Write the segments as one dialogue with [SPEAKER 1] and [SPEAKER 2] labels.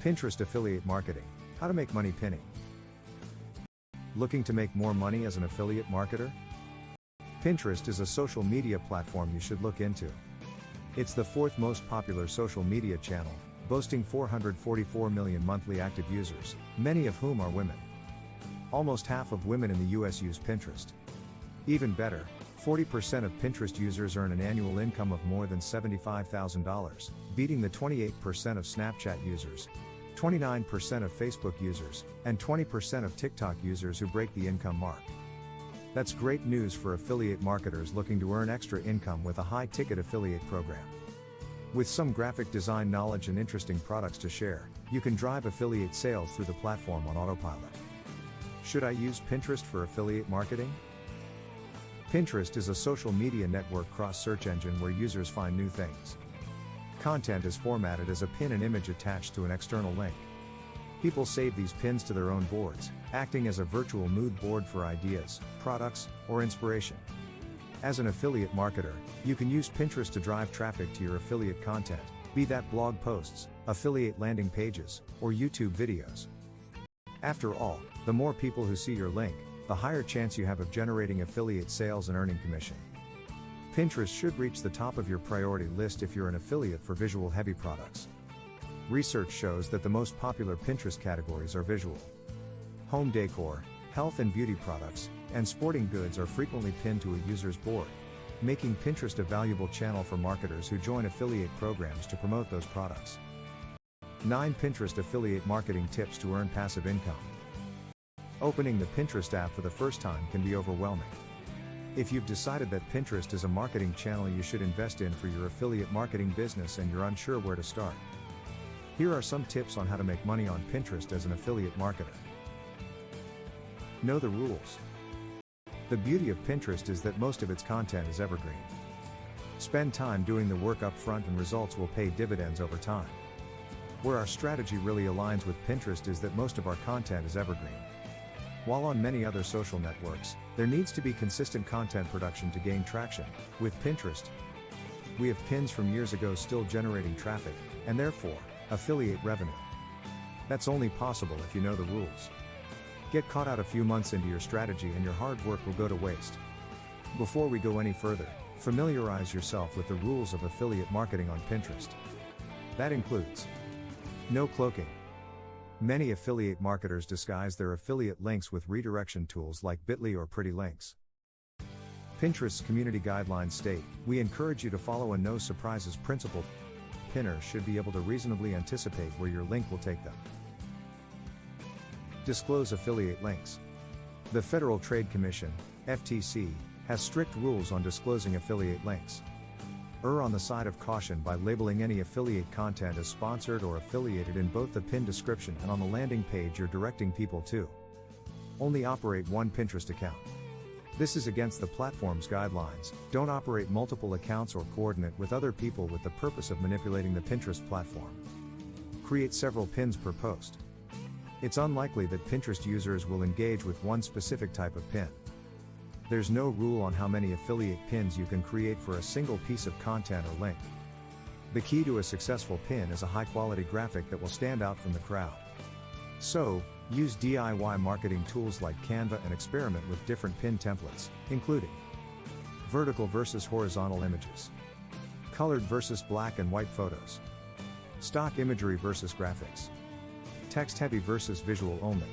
[SPEAKER 1] Pinterest affiliate marketing. How to make money pinning. Looking to make more money as an affiliate marketer? Pinterest is a social media platform you should look into. It's the fourth most popular social media channel, boasting 444 million monthly active users, many of whom are women. Almost half of women in the US use Pinterest. Even better, 40% of Pinterest users earn an annual income of more than $75,000, beating the 28% of Snapchat users, 29% of Facebook users, and 20% of TikTok users who break the income mark. That's great news for affiliate marketers looking to earn extra income with a high-ticket affiliate program. With some graphic design knowledge and interesting products to share, you can drive affiliate sales through the platform on autopilot. Should I use Pinterest for affiliate marketing? Pinterest is a social media network cross-search engine where users find new things. Content is formatted as a pin and image attached to an external link. People save these pins to their own boards, acting as a virtual mood board for ideas, products, or inspiration. As an affiliate marketer, you can use Pinterest to drive traffic to your affiliate content, be that blog posts, affiliate landing pages, or YouTube videos. After all, the more people who see your link, the higher chance you have of generating affiliate sales and earning commission. Pinterest should reach the top of your priority list if you're an affiliate for visual-heavy products. Research shows that the most popular Pinterest categories are visual. Home decor, health and beauty products, and sporting goods are frequently pinned to a user's board, making Pinterest a valuable channel for marketers who join affiliate programs to promote those products. 9 Pinterest affiliate marketing tips to earn passive income. Opening the Pinterest app for the first time can be overwhelming. If you've decided that Pinterest is a marketing channel you should invest in for your affiliate marketing business and you're unsure where to start, here are some tips on how to make money on Pinterest as an affiliate marketer. Know the rules. The beauty of Pinterest is that most of its content is evergreen. Spend time doing the work up front and results will pay dividends over time. Where our strategy really aligns with Pinterest is that most of our content is evergreen. While on many other social networks, there needs to be consistent content production to gain traction. With Pinterest, we have pins from years ago still generating traffic, and therefore, affiliate revenue. That's only possible if you know the rules. Get caught out a few months into your strategy and your hard work will go to waste. Before we go any further, familiarize yourself with the rules of affiliate marketing on Pinterest. That includes no cloaking. Many affiliate marketers disguise their affiliate links with redirection tools like Bitly or Pretty Links. Pinterest's community guidelines state, we encourage you to follow a no surprises principle. Pinners should be able to reasonably anticipate where your link will take them. Disclose affiliate links. The Federal Trade Commission, FTC, has strict rules on disclosing affiliate links. Err on the side of caution by labeling any affiliate content as sponsored or affiliated in both the pin description and on the landing page you're directing people to. Only operate one Pinterest account. This is against the platform's guidelines. Don't operate multiple accounts or coordinate with other people with the purpose of manipulating the Pinterest platform. Create several pins per post. It's unlikely that Pinterest users will engage with one specific type of pin. There's no rule on how many affiliate pins you can create for a single piece of content or link. The key to a successful pin is a high-quality graphic that will stand out from the crowd. So, use DIY marketing tools like Canva and experiment with different pin templates, including vertical versus horizontal images, colored versus black and white photos, stock imagery versus graphics, text-heavy versus visual only.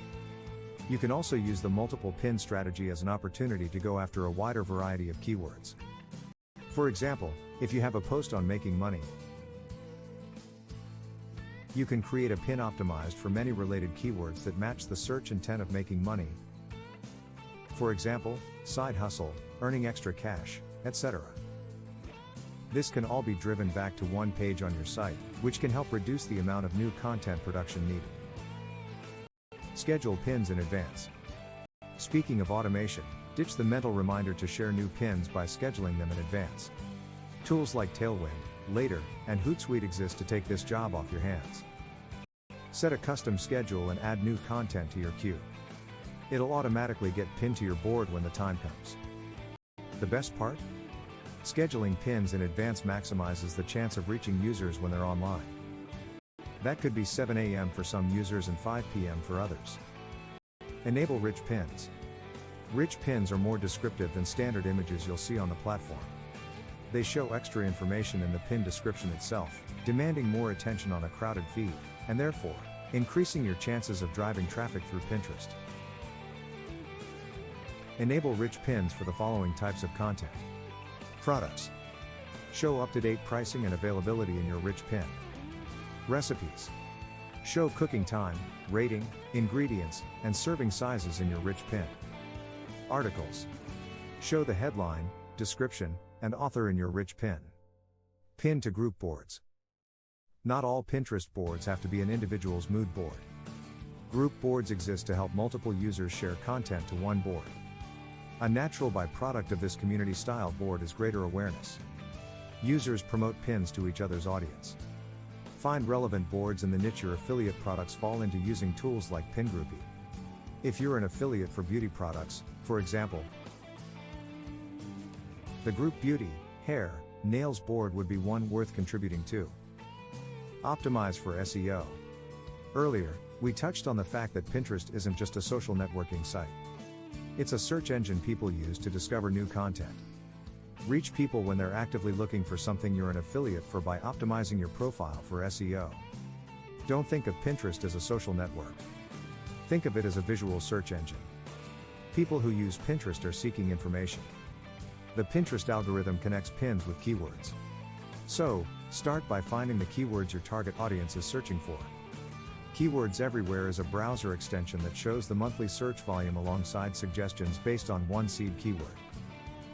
[SPEAKER 1] You can also use the multiple pin strategy as an opportunity to go after a wider variety of keywords. For example, if you have a post on making money, you can create a pin optimized for many related keywords that match the search intent of making money. For example, side hustle, earning extra cash, etc. This can all be driven back to one page on your site, which can help reduce the amount of new content production needed. Schedule pins in advance. Speaking of automation, ditch the mental reminder to share new pins by scheduling them in advance. Tools like Tailwind, Later, and Hootsuite exist to take this job off your hands. Set a custom schedule and add new content to your queue. It'll automatically get pinned to your board when the time comes. The best part? Scheduling pins in advance maximizes the chance of reaching users when they're online. That could be 7 a.m. for some users and 5 p.m. for others. Enable rich pins. Rich pins are more descriptive than standard images you'll see on the platform. They show extra information in the pin description itself, demanding more attention on a crowded feed, and therefore, increasing your chances of driving traffic through Pinterest. Enable rich pins for the following types of content. Products. Show up-to-date pricing and availability in your rich pin. Recipes. Show cooking time, rating, ingredients, and serving sizes in your rich pin. Articles. Show the headline, description, and author in your rich pin. Pin to group boards. Not all Pinterest boards have to be an individual's mood board. Group boards exist to help multiple users share content to one board. A natural byproduct of this community-style board is greater awareness. Users promote pins to each other's audience. Find relevant boards in the niche your affiliate products fall into using tools like PinGroupie. If you're an affiliate for beauty products, for example, the group beauty, hair, nails board would be one worth contributing to. Optimize for SEO. Earlier, we touched on the fact that Pinterest isn't just a social networking site. It's a search engine people use to discover new content. Reach people when they're actively looking for something you're an affiliate for by optimizing your profile for SEO. Don't think of Pinterest as a social network. Think of it as a visual search engine. People who use Pinterest are seeking information. The Pinterest algorithm connects pins with keywords. So, start by finding the keywords your target audience is searching for. Keywords Everywhere is a browser extension that shows the monthly search volume alongside suggestions based on one seed keyword.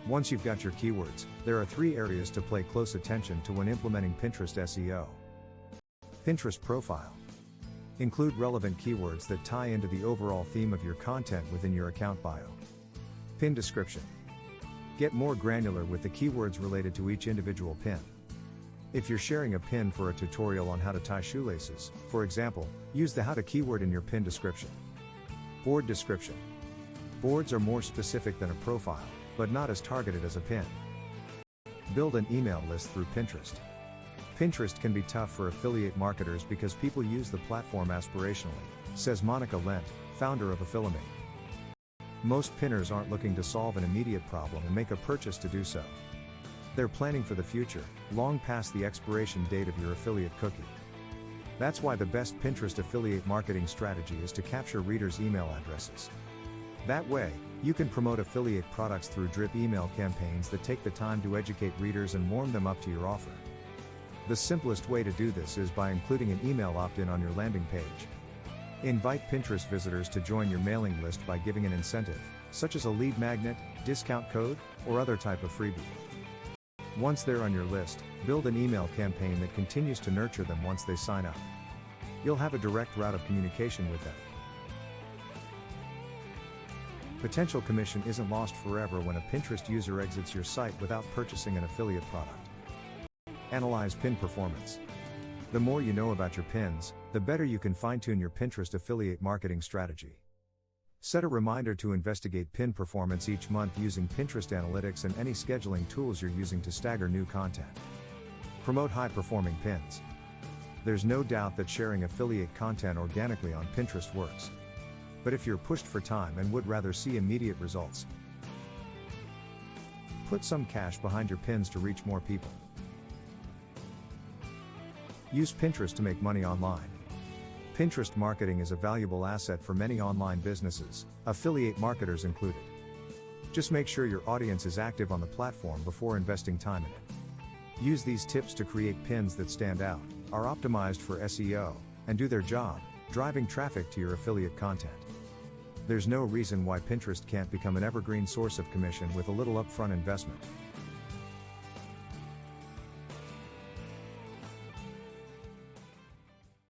[SPEAKER 1] Once you've got your keywords, there are 3 areas to pay close attention to when implementing Pinterest SEO. Pinterest profile. Include relevant keywords that tie into the overall theme of your content within your account bio. Pin description. Get more granular with the keywords related to each individual pin. If you're sharing a pin for a tutorial on how to tie shoelaces, for example, use the how to keyword in your pin description. Board description. Boards are more specific than a profile, but not as targeted as a pin. Build an email list through Pinterest. Pinterest can be tough for affiliate marketers because people use the platform aspirationally, says Monica Lent, founder of Affiliate. Most pinners aren't looking to solve an immediate problem and make a purchase to do so. They're planning for the future, long past the expiration date of your affiliate cookie. That's why the best Pinterest affiliate marketing strategy is to capture readers' email addresses. That way, you can promote affiliate products through drip email campaigns that take the time to educate readers and warm them up to your offer. The simplest way to do this is by including an email opt-in on your landing page. Invite Pinterest visitors to join your mailing list by giving an incentive, such as a lead magnet, discount code, or other type of freebie. Once they're on your list, build an email campaign that continues to nurture them once they sign up. You'll have a direct route of communication with them. Potential commission isn't lost forever when a Pinterest user exits your site without purchasing an affiliate product. Analyze pin performance. The more you know about your pins, the better you can fine-tune your Pinterest affiliate marketing strategy. Set a reminder to investigate pin performance each month using Pinterest Analytics and any scheduling tools you're using to stagger new content. Promote high-performing pins. There's no doubt that sharing affiliate content organically on Pinterest works. But if you're pushed for time and would rather see immediate results, put some cash behind your pins to reach more people. Use Pinterest to make money online. Pinterest marketing is a valuable asset for many online businesses, affiliate marketers included. Just make sure your audience is active on the platform before investing time in it. Use these tips to create pins that stand out, are optimized for SEO, and do their job, driving traffic to your affiliate content. There's no reason why Pinterest can't become an evergreen source of commission with a little upfront investment.